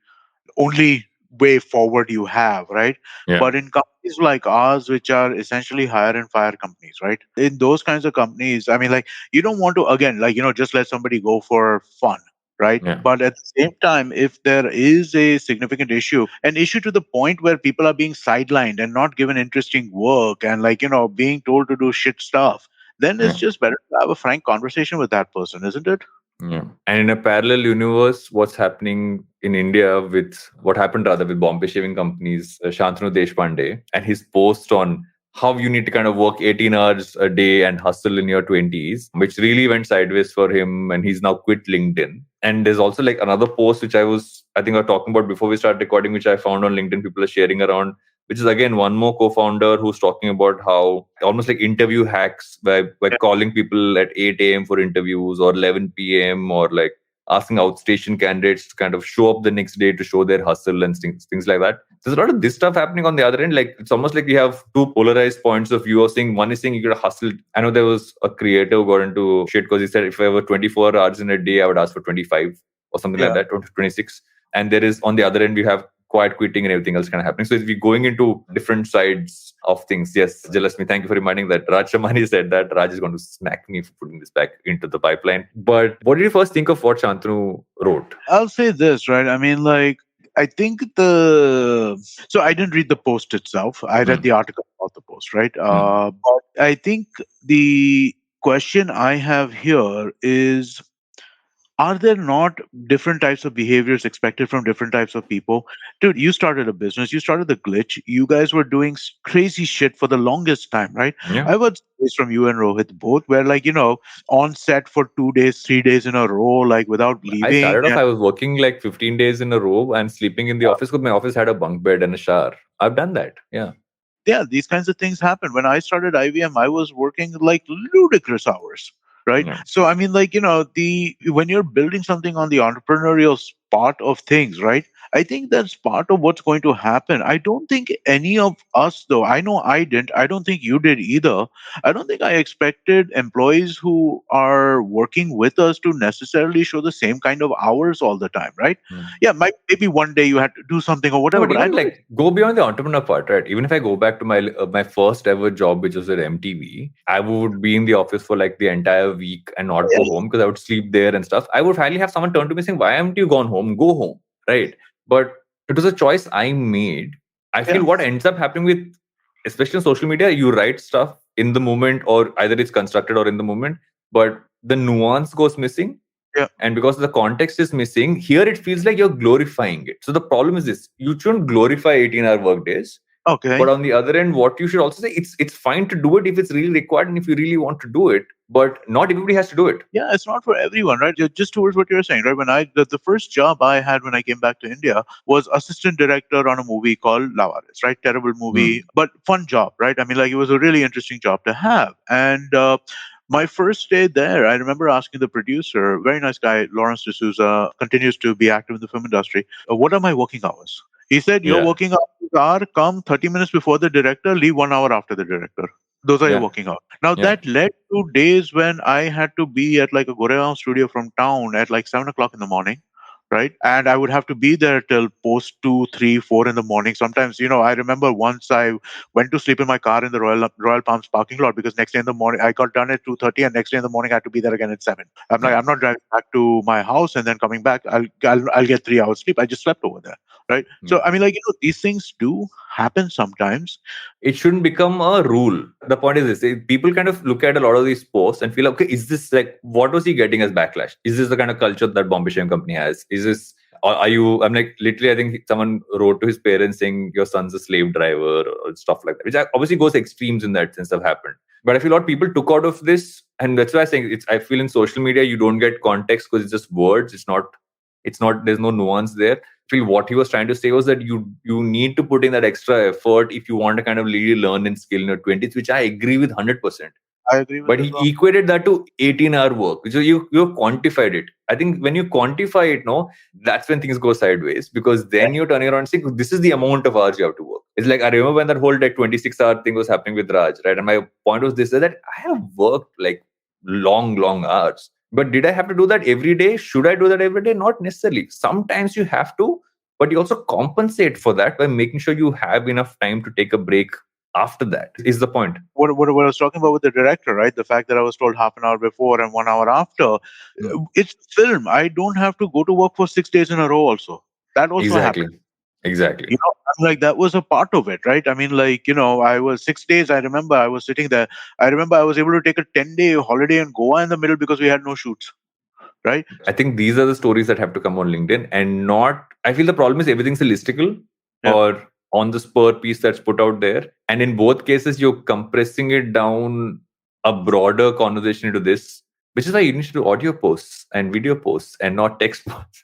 only way forward you have, right? yeah, But in companies like ours, which are essentially hire and fire companies, right? In those kinds of companies, I mean, like, you don't want to, again, like, just let somebody go for fun, right? yeah. But at the same time, if there is a significant issue, an issue to the point where people are being sidelined and not given interesting work and, like, being told to do shit stuff, then it's Yeah. just better to have a frank conversation with that person, isn't it? Yeah. And in a parallel universe, what's happening in India with what happened rather with Bombay shaving companies, Shantanu Deshpande, and his post on how you need to kind of work 18 hours a day and hustle in your 20s, which really went sideways for him. And he's now quit LinkedIn. And there's also like another post, which I think I was talking about before we started recording, which I found on LinkedIn, people are sharing around, which is again one more co-founder who's talking about how almost like interview hacks by calling people at 8 a.m. for interviews or 11 p.m. or like asking outstation candidates to kind of show up the next day to show their hustle and things like that. There's a lot of this stuff happening on the other end. Like it's almost like we have two polarized points of view. Of saying one is saying you gotta hustle. I know there was a creator who got into shit because he said if I were 24 hours in a day, I would ask for 25 or something like that, 26. And there is on the other end we have quiet quitting and everything else kind of happening. So we're going into different sides of things. Yes, Jalashmi, thank you for reminding that. Raj Shamani said that. Raj is going to smack me for putting this back into the pipeline. But what did you first think of what Shantanu wrote? I'll say this, right? I mean, like, I think so I didn't read the post itself. I read the article about the post, right? But I think the question I have here is, are there not different types of behaviors expected from different types of people? Dude, you started a business, you started the glitch, you guys were doing crazy shit for the longest time, right? Yeah. I've heard stories from you and Rohit both where, like, on set for 2 days, 3 days in a row, like without I leaving. started off, I was working like 15 days in a row and sleeping in the office because my office had a bunk bed and a shower. I've done that. Yeah. Yeah, these kinds of things happen. When I started IVM, I was working like ludicrous hours, right? Yeah. So I mean, like, the when you're building something on the entrepreneurial part of things, right? I think that's part of what's going to happen. I don't think any of us, though, I know I didn't, I don't think you did either. I don't think I expected employees who are working with us to necessarily show the same kind of hours all the time, right? Yeah, maybe one day you had to do something or No, whatever, but but I even don't. like go beyond the entrepreneur part, right? Even if I go back to my first ever job, which was at MTV, I would be in the office for like the entire week and not go home because I would sleep there and stuff. I would finally have someone turn to me saying, "Why haven't you gone home? Go home." Right? But it was a choice I made. I feel what ends up happening with, especially on social media, you write stuff in the moment, or either it's constructed or in the moment, but the nuance goes missing. Yeah. And because the context is missing, here it feels like you're glorifying it. So the problem is this: you shouldn't glorify 18-hour work days. Okay. But on the other end, what you should also say, it's fine to do it if it's really required and if you really want to do it, but not everybody has to do it. Yeah, it's not for everyone, right? Just towards what you're saying, right? When the first job I had when I came back to India was assistant director on a movie called Lavaris, right? Terrible movie, but fun job, right? I mean, like, it was a really interesting job to have. And my first day there, I remember asking the producer, very nice guy, Lawrence D'Souza, continues to be active in the film industry, what are my working hours? He said, your working hours are come 30 minutes before the director, leave 1 hour after the director. Those are your working hours. Now, that led to days when I had to be at like a Goregaon studio from town at like 7 o'clock in the morning, right? And I would have to be there till post 2, 3, 4 in the morning. Sometimes, I remember once I went to sleep in my car in the Royal Palms parking lot because next day in the morning I got done at 2:30, and next day in the morning I had to be there again at 7. I'm like, I'm not driving back to my house and then coming back. I'll get 3 hours sleep. I just slept over there, right? So I mean, like, these things do happen sometimes. It shouldn't become a rule. The point is this: people kind of look at a lot of these posts and feel, okay, is this like, what was he getting as backlash? Is this the kind of culture that Bombay Shaving Company has? Is this, or are you? I'm like, literally, I think someone wrote to his parents saying your son's a slave driver or stuff like that, which obviously goes extremes in that sense have happened. But I feel a lot of people took out of this, and that's why I think I feel in social media you don't get context because it's just words. It's not. There's no nuance there. Feel what he was trying to say was that you need to put in that extra effort if you want to kind of really learn and skill in your 20s, which I agree with 100%. I agree with But that. he equated that to 18-hour work. So you quantified it. I think when you quantify it, no, that's when things go sideways, because then you're turning around and saying, this is the amount of hours you have to work. It's like, I remember when that whole like 26-hour thing was happening with Raj, right? And my point was this, that I have worked like long hours. But did I have to do that every day? Should I do that every day? Not necessarily. Sometimes you have to, but you also compensate for that by making sure you have enough time to take a break after that, is the point. What I was talking about with the director, right? The fact that I was told half an hour before and 1 hour after. It's film. I don't have to go to work for 6 days in a row also. That also happened. Exactly. I'm like, that was a part of it, right? I mean, like, I was 6 days. I remember I was sitting there. I remember I was able to take a 10-day holiday in Goa in the middle because we had no shoots, right? I think these are the stories that have to come on LinkedIn, and not, I feel the problem is everything's listicle or on the spur piece that's put out there. And in both cases, you're compressing it down a broader conversation into this, which is why you need to do audio posts and video posts and not text posts.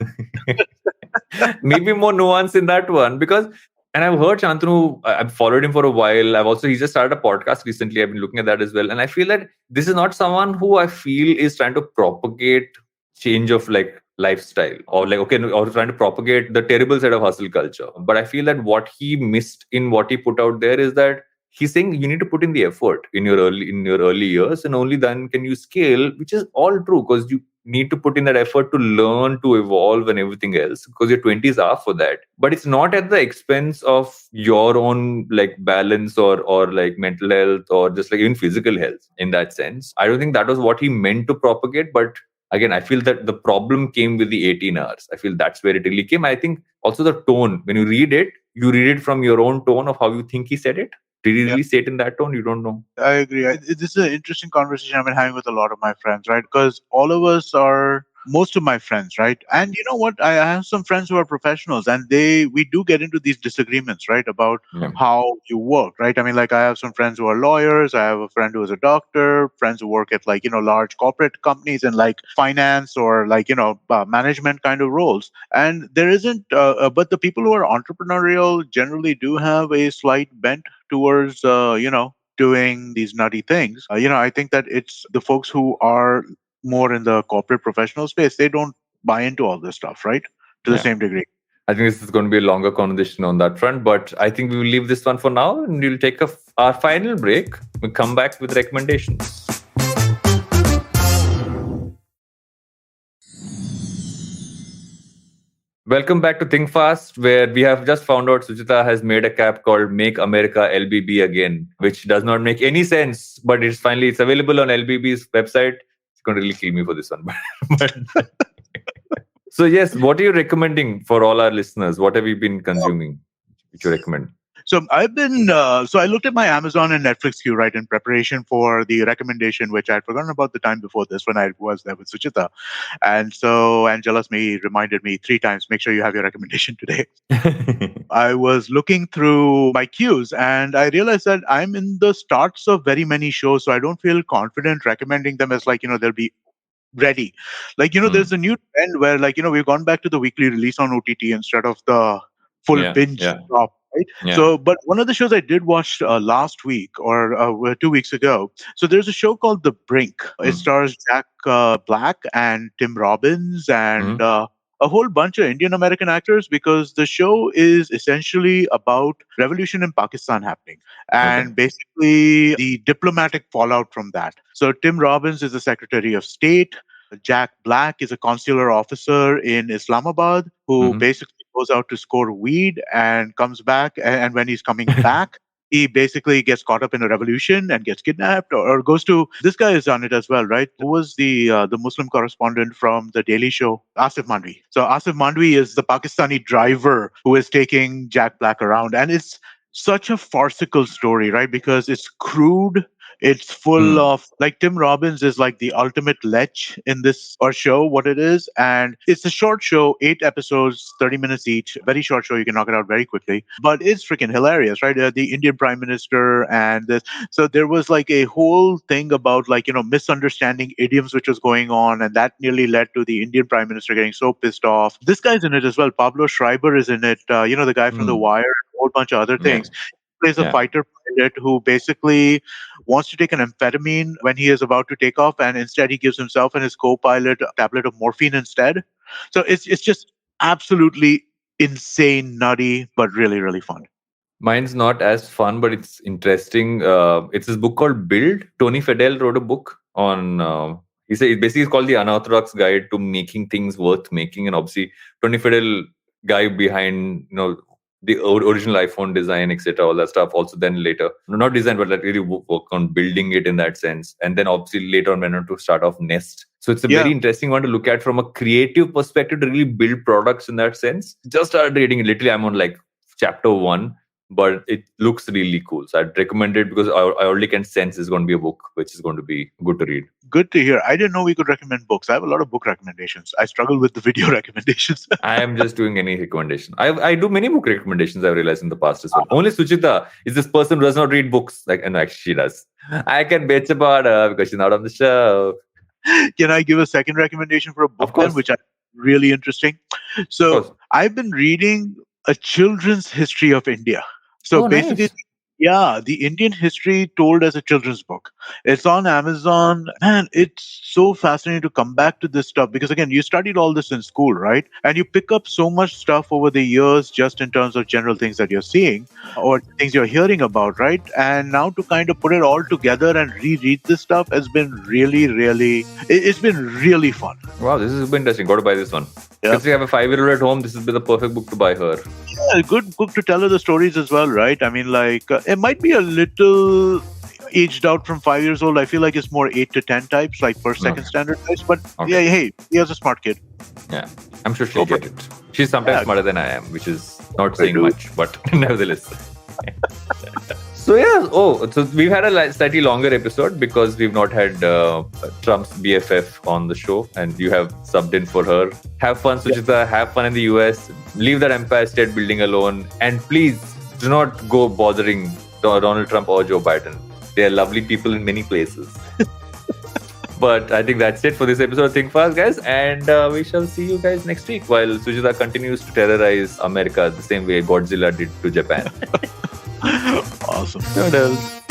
Maybe more nuance in that one, because, and I've heard Shantanu, I've followed him for a while. He just started a podcast recently. I've been looking at that as well. And I feel that this is not someone who I feel is trying to propagate change of like lifestyle, or like, okay, or trying to propagate the terrible side of hustle culture. But I feel that what he missed in what he put out there is that he's saying you need to put in the effort in your early years, and only then can you scale, which is all true, because you need to put in that effort to learn, to evolve, and everything else, because your 20s are for that. But it's not at the expense of your own like balance, or like mental health, or just like even physical health in that sense. I don't think that was what he meant to propagate. But again, I feel that the problem came with the 18 hours. I feel that's where it really came. I think also the tone, when you read it from your own tone of how you think he said it. Did he really say it in that tone? You don't know. I agree. This is an interesting conversation I've been having with a lot of my friends, right? Because all of us are most of my friends, right? And you know what? I have some friends who are professionals, and we do get into these disagreements, right, about Yeah. how you work, right? I mean, like I have some friends who are lawyers. I have a friend who is a doctor. Friends who work at large corporate companies and like finance or management kind of roles. And there isn't, but the people who are entrepreneurial generally do have a slight bent towards doing these nutty things. I think that it's the folks who are more in the corporate professional space, they don't buy into all this stuff, right? To the Yeah. same degree. I think this is going to be a longer conversation on that front, but I think we will leave this one for now, and we'll take our final break. We'll come back with recommendations. Welcome back to Think Fast, where we have just found out Suchita has made a cap called Make America LBB Again, which does not make any sense, but it's available on LBB's website. It's going to really kill me for this one. But so yes, what are you recommending for all our listeners? What have you been consuming, which you recommend? So I looked at my Amazon and Netflix queue, right, in preparation for the recommendation, which I'd forgotten about the time before this when I was there with Suchita. And so Angela's reminded me 3 times, make sure you have your recommendation today. I was looking through my queues and I realized that I'm in the starts of very many shows, so I don't feel confident recommending them as they'll be ready. There's a new trend where we've gone back to the weekly release on OTT instead of the full binge drop, right? So, but one of the shows I did watch last week or 2 weeks ago. So there's a show called The Brink. It stars Jack Black and Tim Robbins and a whole bunch of Indian American actors, because the show is essentially about revolution in Pakistan happening and basically the diplomatic fallout from that. So Tim Robbins is the Secretary of State. Jack Black is a consular officer in Islamabad who basically goes out to score weed and comes back. And when he's coming back, he basically gets caught up in a revolution and gets kidnapped, or goes to, this guy has done it as well, right? Who was the Muslim correspondent from the Daily Show? Asif Mandvi. So Asif Mandvi is the Pakistani driver who is taking Jack Black around, and it's such a farcical story, right? Because it's crude. It's full of, like, Tim Robbins is like the ultimate lech in this or show, what it is. And it's a short show, 8 episodes, 30 minutes each. Very short show. You can knock it out very quickly. But it's freaking hilarious, right? The Indian Prime Minister and this. So there was like a whole thing about misunderstanding idioms which was going on. And that nearly led to the Indian Prime Minister getting so pissed off. This guy's in it as well. Pablo Schreiber is in it. The guy from The Wire, and a whole bunch of other things. Plays a fighter pilot who basically wants to take an amphetamine when he is about to take off, and instead he gives himself and his co-pilot a tablet of morphine instead. So it's just absolutely insane, nutty, but really, really fun. Mine's not as fun, but it's interesting. It's this book called Build. Tony Fadell wrote a book on. Basically it's called The Unorthodox Guide to Making Things Worth Making, and obviously Tony Fadell, guy behind the original iPhone design, etc., all that stuff. Also, then later, not design, but like really work on building it in that sense. And then obviously later on went on to start off Nest. So it's a very interesting one to look at from a creative perspective to really build products in that sense. Just started reading it. Literally, I'm on like chapter 1, but it looks really cool. So I'd recommend it because I already can sense it's going to be a book which is going to be good to read. Good to hear. I didn't know we could recommend books. I have a lot of book recommendations. I struggle with the video recommendations. I am just doing any recommendation. I do many book recommendations, I've realized in the past as well. Only Suchita is this person who does not read books. And actually she does. I can bitch about her because she's not on the show. Can I give a second recommendation for a book then, which I really interesting? So I've been reading A Children's History of India. So basically, nice. Yeah, the Indian history told as a children's book. It's on Amazon. Man, it's so fascinating to come back to this stuff because, again, you studied all this in school, right? And you pick up so much stuff over the years just in terms of general things that you're seeing or things you're hearing about, right? And now to kind of put it all together and reread this stuff has been really, really, it's been really fun. Wow, this is super interesting. Got to buy this one. Yeah. Since you have a 5-year-old at home, this would be the perfect book to buy her. Yeah, good book to tell her the stories as well, right? I mean, like, it might be a little aged out from 5 years old. I feel like it's more 8 to 10 types, like per second standard types. But yeah, hey, he has a smart kid. Yeah, I'm sure she'll get it. She's sometimes smarter than I am, which is not saying much, but nevertheless. So we've had a slightly longer episode because we've not had Trump's BFF on the show, and you have subbed in for her. Have fun, Suchita. Have fun in the US. Leave that Empire State Building alone, and please do not go bothering Donald Trump or Joe Biden. They are lovely people in many places. But I think that's it for this episode of Think Fast, guys. And we shall see you guys next week while Suchita continues to terrorize America the same way Godzilla did to Japan. Awesome. What else?